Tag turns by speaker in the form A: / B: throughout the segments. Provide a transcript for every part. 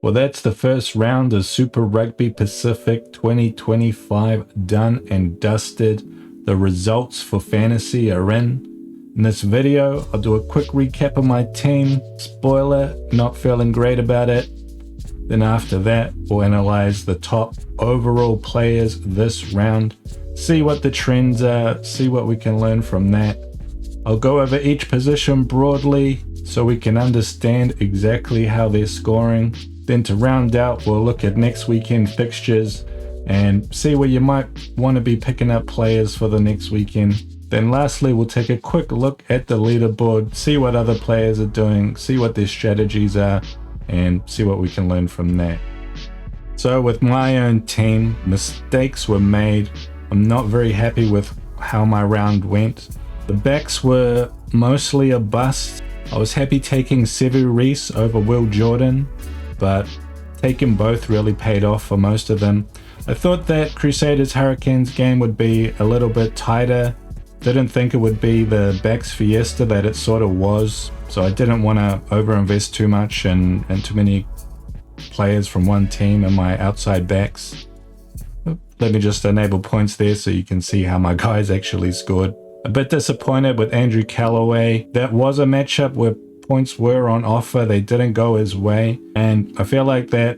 A: Well, that's the first round of Super Rugby Pacific 2025 done and dusted. The results for fantasy are in. In this video, I'll do a quick recap of my team. Spoiler, not feeling great about it. Then after that, we'll analyze the top overall players this round, see what the trends are, see what we can learn from that. I'll go over each position broadly so we can understand exactly how they're scoring. Then to round out, we'll look at next weekend fixtures and see where you might want to be picking up players for the next weekend. Then lastly, we'll take a quick look at the leaderboard, see what other players are doing, see what their strategies are, and see what we can learn from that. So with my own team, mistakes were made. I'm not very happy with how my round went. The backs were mostly a bust. I was happy taking Sevu Reece over Will Jordan, but taking both really paid off for most of them. I thought that Crusaders Hurricanes game would be a little bit tighter. Didn't think it would be the backs fiesta that it sort of was, so I didn't want to overinvest too much and too many players from one team in my outside backs. Let me just enable points there so you can see how my guys actually scored. A bit disappointed with Andrew Callaway. That was a matchup where points were on offer, they didn't go his way, and I feel like that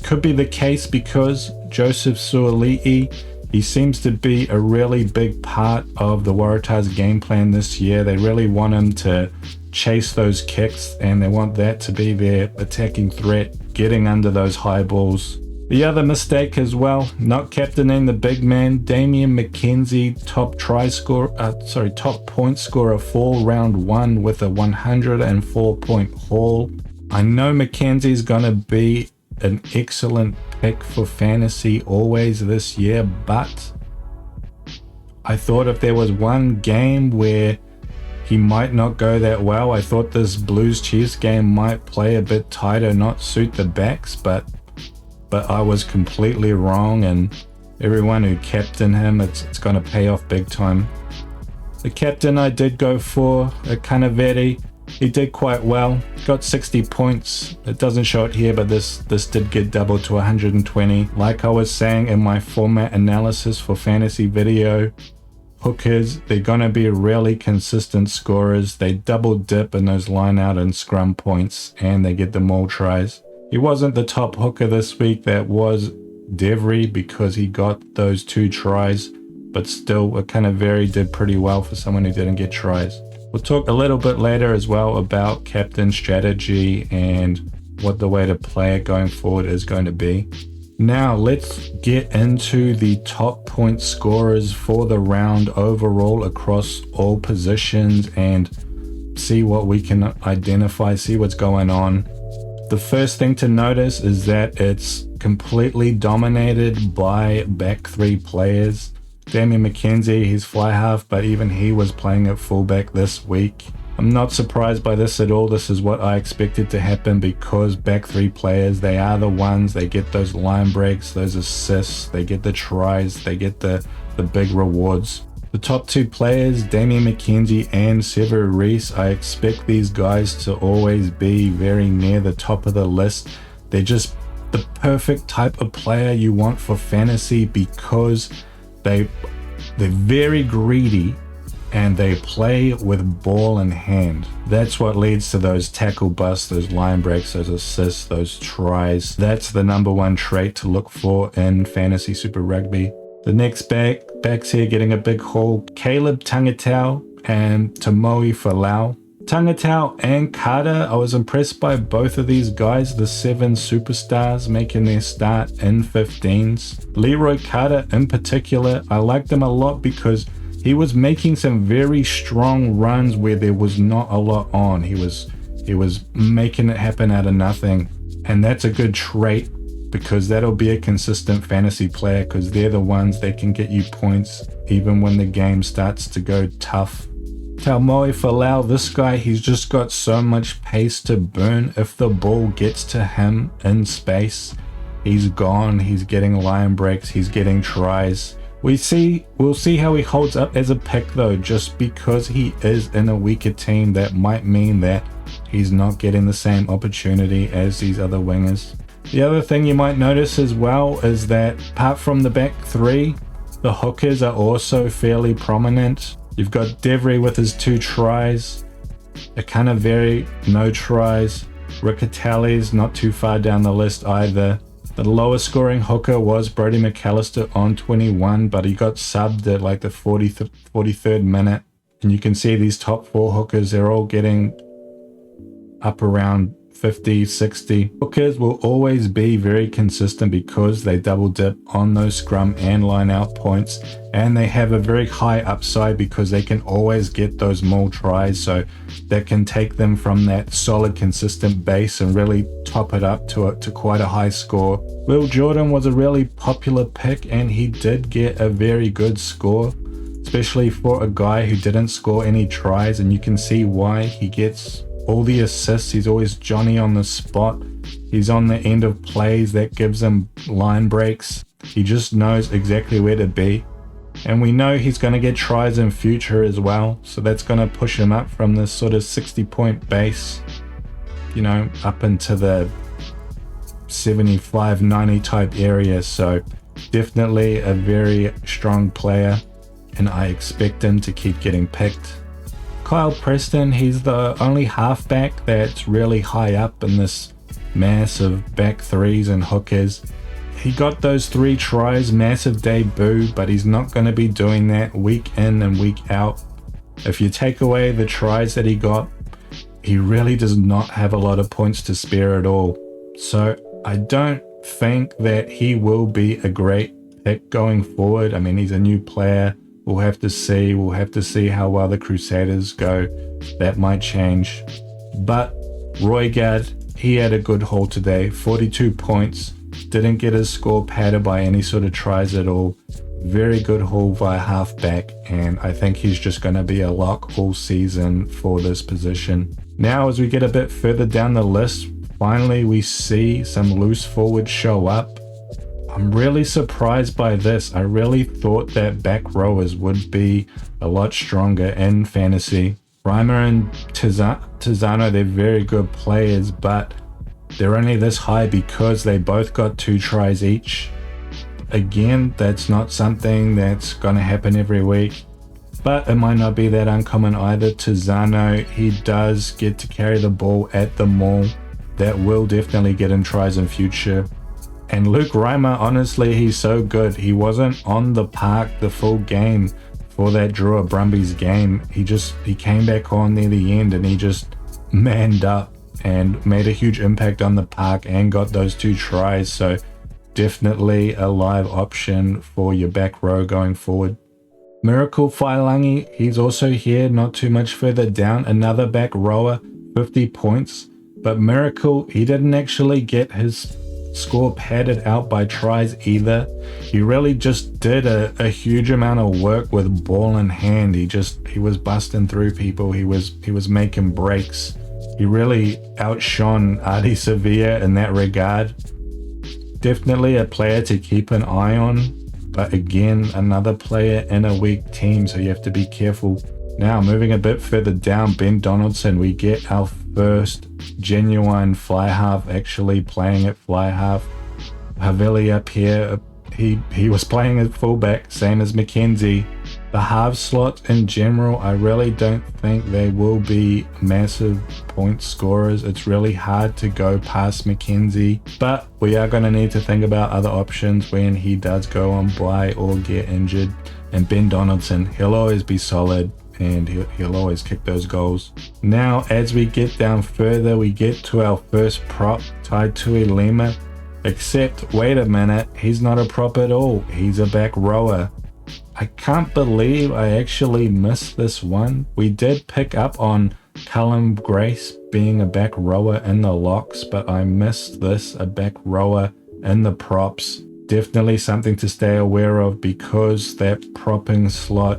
A: could be the case because Joseph Suoli'i, he seems to be a really big part of the Waratahs game plan this year. They really want him to chase those kicks and they want that to be their attacking threat, getting under those high balls. The other mistake as well, not captaining the big man, Damian McKenzie, top point scorer for round one with a 104-point haul. I know McKenzie's gonna be an excellent pick for fantasy always this year, but I thought if there was one game where he might not go that well, I thought this Blues Chiefs game might play a bit tighter, not suit the backs, but I was completely wrong, and everyone who captained him, it's going to pay off big time. The captain I did go for, Kanaveri, he did quite well, got 60 points. It doesn't show it here, but this did get doubled to 120. Like I was saying in my format analysis for fantasy video, hookers, they're going to be really consistent scorers. They double dip in those line out and scrum points, and they get the maul tries. He wasn't the top hooker this week, that was Devry, because he got those 2 tries, but still Kanaveri did pretty well for someone who didn't get tries. We'll talk a little bit later as well about captain strategy and what the way to play it going forward is going to be. Now let's get into the top point scorers for the round overall across all positions and see what we can identify, see what's going on. The first thing to notice is that it's completely dominated by back 3 players. Damian McKenzie, he's fly half, but even he was playing at fullback this week. I'm not surprised by this at all. This is what I expected to happen because back 3 players, they are the ones, they get those line breaks, those assists, they get the tries, they get the big rewards. The top 2 players, Damian McKenzie and Sevu Reece, I expect these guys to always be very near the top of the list. They're just the perfect type of player you want for fantasy because they're very greedy and they play with ball in hand. That's what leads to those tackle busts, those line breaks, those assists, those tries. That's the #1 trait to look for in fantasy Super Rugby. The next backs here getting a big haul, Caleb Tangatau and Tamoe Falau. Tangatau and Carter, I was impressed by both of these guys, the 7 superstars making their start in 15s. Leroy Carter in particular, I liked him a lot because he was making some very strong runs where there was not a lot on. He was making it happen out of nothing, and that's a good trait because that'll be a consistent fantasy player because they're the ones that can get you points even when the game starts to go tough. Tamoe Falau, this guy, he's just got so much pace to burn. If the ball gets to him in space, he's gone. He's getting line breaks, he's getting tries. We'll see how he holds up as a pick though. Just because he is in a weaker team, that might mean that he's not getting the same opportunity as these other wingers. The other thing you might notice as well is that apart from the back three, the hookers are also fairly prominent. You've got Devry with his 2 tries, Akanaveri, no tries, Riccatelli's not too far down the list either. The lowest scoring hooker was Brodie McAllister on 21, but he got subbed at like the 43rd minute. And you can see these top 4 hookers, they're all getting up around 50, 60. Hookers will always be very consistent because they double dip on those scrum and line out points, and they have a very high upside because they can always get those more tries, so that can take them from that solid consistent base and really top it up to quite a high score. Will Jordan was a really popular pick, and he did get a very good score, especially for a guy who didn't score any tries, and you can see why. He gets all the assists. He's always Johnny on the spot. He's on the end of plays that gives him line breaks. He just knows exactly where to be. And we know he's going to get tries in future as well. So that's going to push him up from this sort of 60-point base, you know, up into the 75, 90 type area. So definitely a very strong player, and I expect him to keep getting picked. Kyle Preston, he's the only halfback that's really high up in this mass of back threes and hookers. He got those 3 tries, massive debut, but he's not going to be doing that week in and week out. If you take away the tries that he got, he really does not have a lot of points to spare at all. So I don't think that he will be a great pick going forward. I mean, he's a new player. We'll have to see. We'll have to see how well the Crusaders go. That might change. But Roygard, he had a good haul today. 42 points. Didn't get his score padded by any sort of tries at all. Very good haul via halfback, and I think he's just going to be a lock all season for this position. Now, as we get a bit further down the list, finally we see some loose forwards show up. I'm really surprised by this. I really thought that back rowers would be a lot stronger in fantasy. Reimer and Tizzano, they're very good players, but they're only this high because they both got 2 tries each. Again, that's not something that's going to happen every week, but it might not be that uncommon either. Tizzano, he does get to carry the ball at the maul. That will definitely get him tries in future. And Luke Reimer, honestly, he's so good. He wasn't on the park the full game for that Drua Brumbies game. He came back on near the end and he just manned up and made a huge impact on the park and got those 2 tries. So definitely a live option for your back row going forward. Miracle Failangi, he's also here, not too much further down. Another back rower, 50 points. But Miracle, he didn't actually get his score padded out by tries either. He really just did a huge amount of work with ball in hand. He was busting through people. He was making breaks. He really outshone Adi Sevilla in that regard. Definitely a player to keep an eye on, but again, another player in a weak team, so you have to be careful. Now, moving a bit further down, Ben Donaldson, we get our first genuine fly half actually playing at fly half. Havili up here, he was playing at fullback, same as Mackenzie. The half slots in general, I really don't think they will be massive point scorers. It's really hard to go past Mackenzie, but we are going to need to think about other options when he does go on bye or get injured. And Ben Donaldson, he'll always be solid, and he'll always kick those goals. Now, as we get down further, we get to our first prop, Taitui Lima. Except, wait a minute, he's not a prop at all. He's a back rower. I can't believe I actually missed this one. We did pick up on Callum Grace being a back rower in the locks, but I missed this, a back rower in the props. Definitely something to stay aware of because that propping slot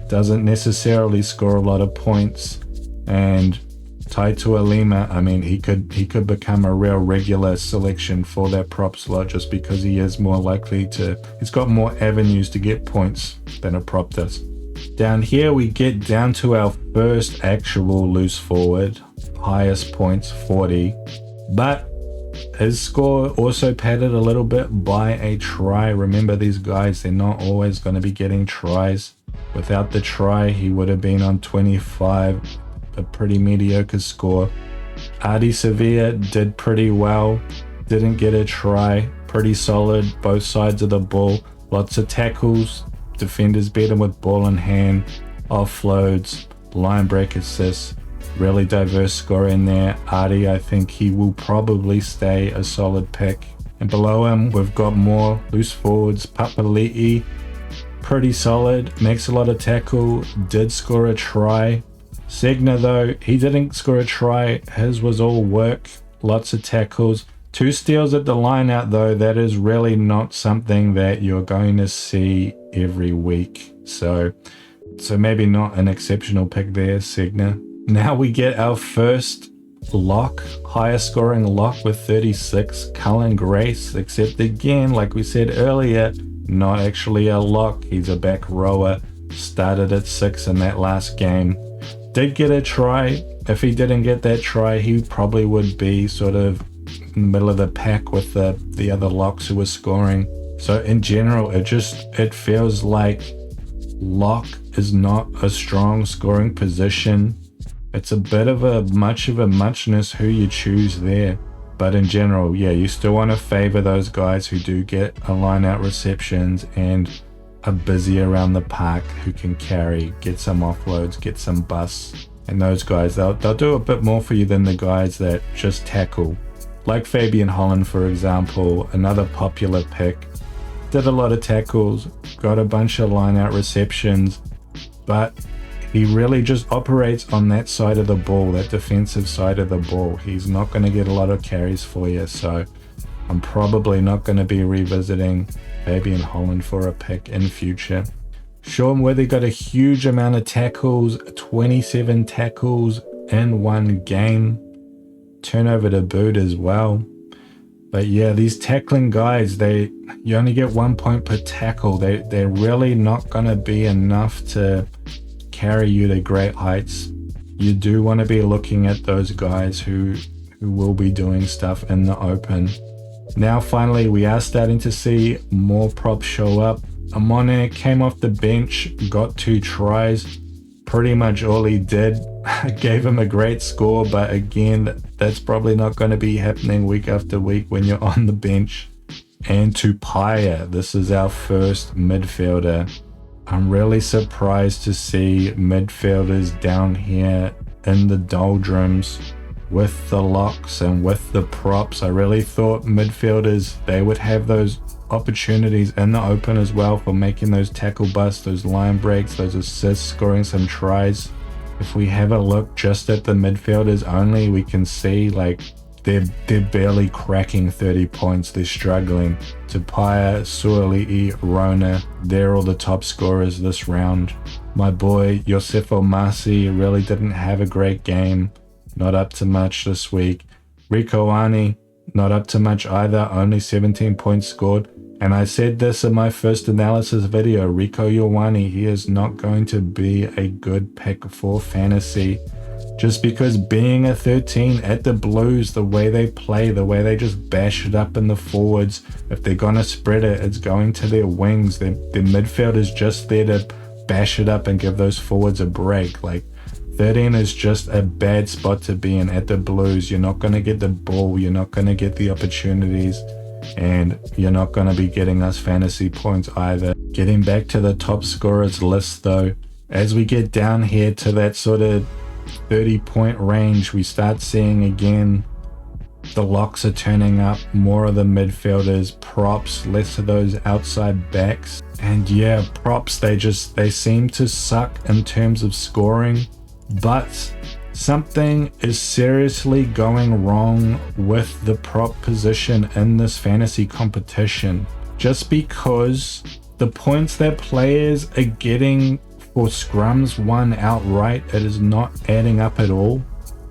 A: doesn't necessarily score a lot of points. And Taitui Lima, I mean, he could become a real regular selection for that prop slot just because he is more likely to, he's got more avenues to get points than a prop does. Down here we get down to our first actual loose forward, highest points 40, but His score also padded a little bit by a try. Remember, these guys, they're not always going to be getting tries. Without the try, he would have been on 25, a pretty mediocre score. Adi Sevilla did pretty well, didn't get a try, pretty solid, both sides of the ball, lots of tackles, defenders beat him with ball in hand, offloads, line break assists, really diverse score in there. Adi, I think he will probably stay a solid pick. And below him, we've got more loose forwards. Papali'i, pretty solid, makes a lot of tackle, did score a try. Segner though, he didn't score a try, his was all work, lots of tackles. 2 steals at the line out though, that is really not something that you're going to see every week. So maybe not an exceptional pick there, Segner. Now we get our first lock, higher scoring lock with 36, Cullen Grace, except again, like we said earlier, not actually a lock. He's a back rower, started at 6 in that last game. Did get a try. If he didn't get that try, he probably would be sort of in the middle of the pack with the other locks who were scoring. So in general, it feels like lock is not a strong scoring position. It's a bit of a muchness who you choose there. But in general, yeah, you still want to favor those guys who do get a line out receptions and are busy around the park, who can carry, get some offloads, get some busts. And those guys, they'll do a bit more for you than the guys that just tackle. Like Fabian Holland, for example, another popular pick. Did a lot of tackles, got a bunch of line out receptions, but he really just operates on that side of the ball, that defensive side of the ball. He's not going to get a lot of carries for you, so I'm probably not going to be revisiting Fabian Holland for a pick in future. Sean Worthy got a huge amount of tackles, 27 tackles in one game. Turnover to boot as well. But yeah, these tackling guys, you only get 1 point per tackle. They're really not going to be enough to carry you to great heights. You do want to be looking at those guys who will be doing stuff in the open. Now finally, we are starting to see more props show up. Amone came off the bench, got 2 tries. Pretty much all he did. Gave him a great score, but again, that's probably not going to be happening week after week when you're on the bench. And Tupaya, this is our first midfielder. I'm really surprised to see midfielders down here in the doldrums with the locks and with the props. I really thought midfielders, they would have those opportunities in the open as well for making those tackle busts, those line breaks, those assists, scoring some tries. If we have a look just at the midfielders only, we can see like they're barely cracking 30 points. They're struggling. Tupaya, Suali'i, Rona, they're all the top scorers this round. My boy Yosefo Masi really didn't have a great game. Not up to much this week. Rico Ani, not up to much either, only 17 points scored. And I said this in my first analysis video, Rico Ioane, he is not going to be a good pick for fantasy. Just because being a 13 at the Blues, the way they play, the way they just bash it up in the forwards, if they're going to spread it, it's going to their wings. Their midfield is just there to bash it up and give those forwards a break. Like 13 is just a bad spot to be in at the Blues. You're not going to get the ball, you're not going to get the opportunities, and you're not going to be getting us fantasy points either. Getting back to the top scorers list though, as we get down here to that sort of 30-point range, we start seeing again the locks are turning up, more of the midfielders, props, less of those outside backs. And yeah, props, they seem to suck in terms of scoring, but something is seriously going wrong with the prop position in this fantasy competition. Just because the points that players are getting for scrums won outright, it is not adding up at all.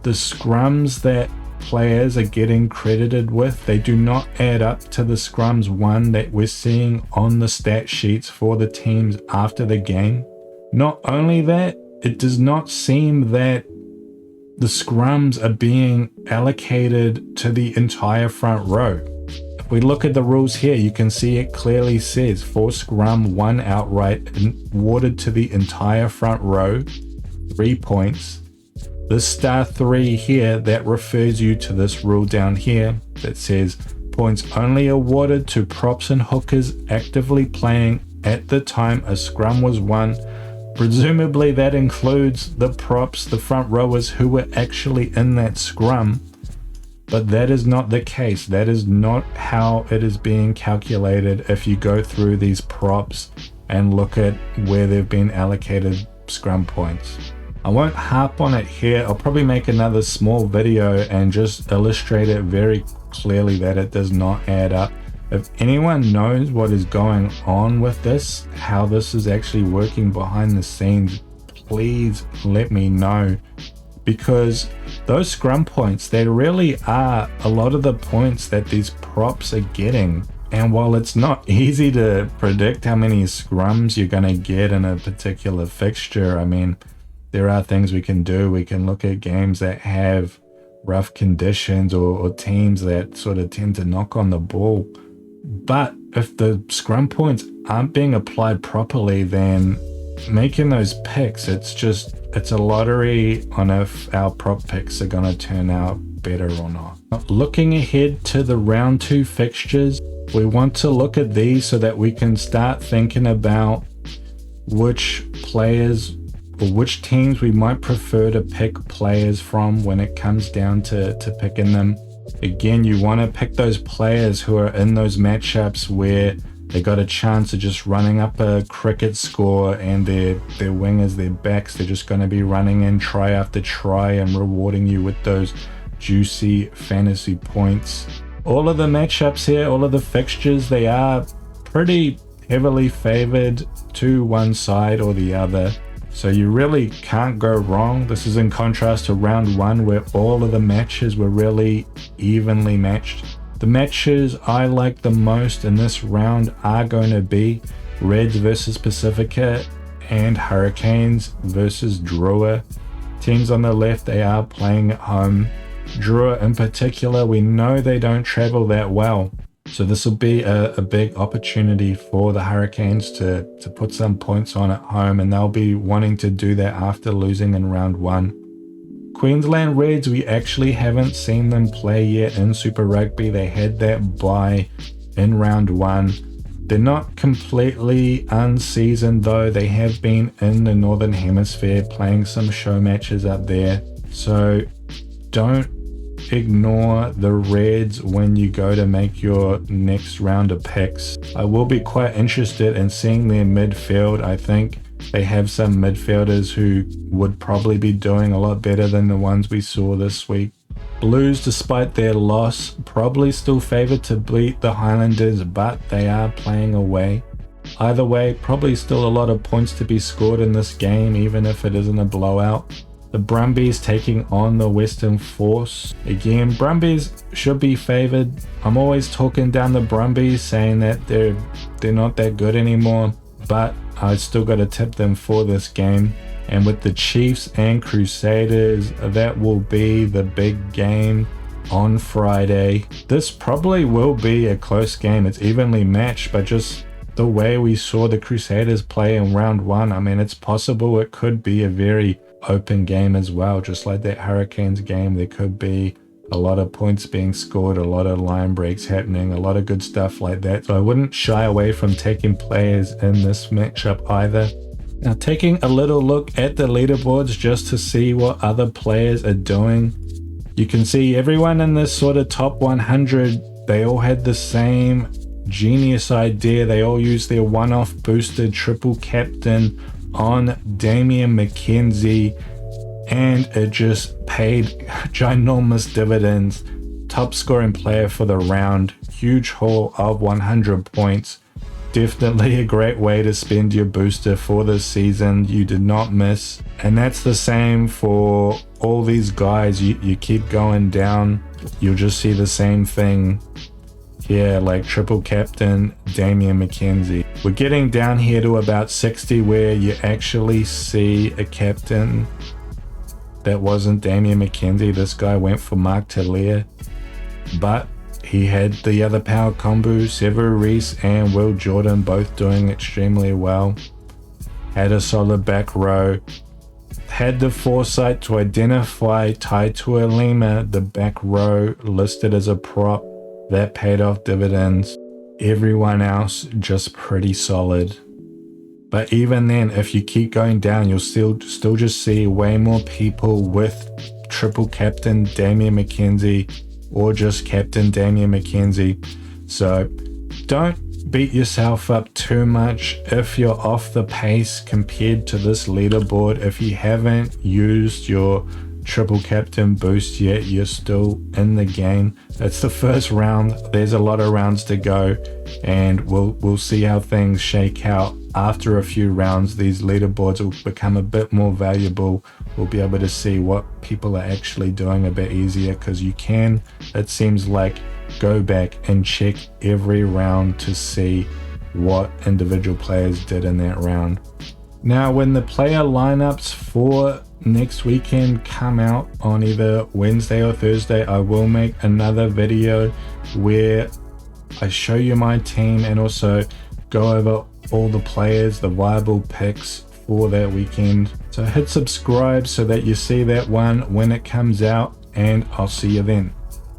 A: The scrums that players are getting credited with, they do not add up to the scrums won that we're seeing on the stat sheets for the teams after the game. Not only that, it does not seem that the scrums are being allocated to the entire front row. If we look at the rules here, you can see it clearly says for scrum, 1 outright awarded to the entire front row, 3 points. This star 3 here, that refers you to this rule down here that says points only awarded to props and hookers actively playing at the time a scrum was won. Presumably that includes the props, the front rowers who were actually in that scrum, but that is not the case. That is not how it is being calculated if you go through these props and look at where they've been allocated scrum points. I won't harp on it here. I'll probably make another small video and just illustrate it very clearly that it does not add up. If anyone knows what is going on with this, how this is actually working behind the scenes, please let me know, because those scrum points, they really are a lot of the points that these props are getting. And while it's not easy to predict how many scrums you're going to get in a particular fixture, I mean, there are things we can do. We can look at games that have rough conditions or teams that sort of tend to knock on the ball. But if the scrum points aren't being applied properly, then making those picks, it's a lottery on if our prop picks are going to turn out better or not. Looking ahead to the round 2 fixtures, we want to look at these so that we can start thinking about which players or which teams we might prefer to pick players from when it comes down to picking them. Again, you want to pick those players who are in those matchups where they got a chance of just running up a cricket score and their wingers, their backs, they're just going to be running in try after try and rewarding you with those juicy fantasy points. All of the matchups here, all of the fixtures, they are pretty heavily favored to one side or the other. So you really can't go wrong. This is in contrast to round 1 where all of the matches were really evenly matched. The matches I like the most in this round are going to be Reds versus Pacifica and Hurricanes versus Drua. Teams on the left, they are playing at home. Drua in particular, we know they don't travel that well. So this will be a big opportunity for the Hurricanes to put some points on at home, and they'll be wanting to do that after losing in round 1. Queensland Reds, we actually haven't seen them play yet in Super Rugby. They had that bye in round 1. They're not completely unseasoned though. They have been in the Northern Hemisphere playing some show matches up there. So don't ignore the Reds when you go to make your next round of picks. I will be quite interested in seeing their midfield. I think they have some midfielders who would probably be doing a lot better than the ones we saw this week. Blues, despite their loss, probably still favored to beat the Highlanders, but they are playing away. Either way, probably still a lot of points to be scored in this game, even if it isn't a blowout. The Brumbies taking on the Western Force. Again, Brumbies should be favored. I'm always talking down the Brumbies, saying that they're not that good anymore, but I still got to tip them for this game. And with the Chiefs and Crusaders, that will be the big game on Friday. This probably will be a close game. It's evenly matched, but just the way we saw the Crusaders play in round 1, I mean, it's possible it could be a very open game as well. Just like that Hurricanes game, there could be a lot of points being scored, a lot of line breaks happening, a lot of good stuff like that. So I wouldn't shy away from taking players in this matchup either. Now, taking a little look at the leaderboards just to see what other players are doing, you can see everyone in this sort of top 100, they all had the same genius idea. They all used their one-off boosted triple captain on Damian McKenzie, and it just paid ginormous dividends. Top scoring player for the round, huge haul of 100 points. Definitely a great way to spend your booster for this season. You did not miss. And that's the same for all these guys. You keep going down, you'll just see the same thing here, like triple captain Damian McKenzie. We're getting down here to about 60 where you actually see a captain that wasn't Damian McKenzie. This guy went for Mark Talia, but he had the other power combo, Sever Reese and Will Jordan, both doing extremely well. Had a solid back row. Had the foresight to identify Tai Tuilima, the back row, listed as a prop. That paid off dividends. Everyone else just pretty solid. But even then, if you keep going down, you'll still just see way more people with triple captain Damian McKenzie or just captain Damian McKenzie. So don't beat yourself up too much if you're off the pace compared to this leaderboard. If you haven't used your triple captain boost yet, you're still in the game. It's the first round. There's a lot of rounds to go, and we'll see how things shake out. After a few rounds, these leaderboards will become a bit more valuable. We'll be able to see what people are actually doing a bit easier, because you can, it seems like, go back and check every round to see what individual players did in that round. Now, when the player lineups for next weekend come out on either Wednesday or Thursday, I will make another video where I show you my team and also go over all the players, the viable picks for that weekend. So hit subscribe so that you see that one when it comes out, and I'll see you then.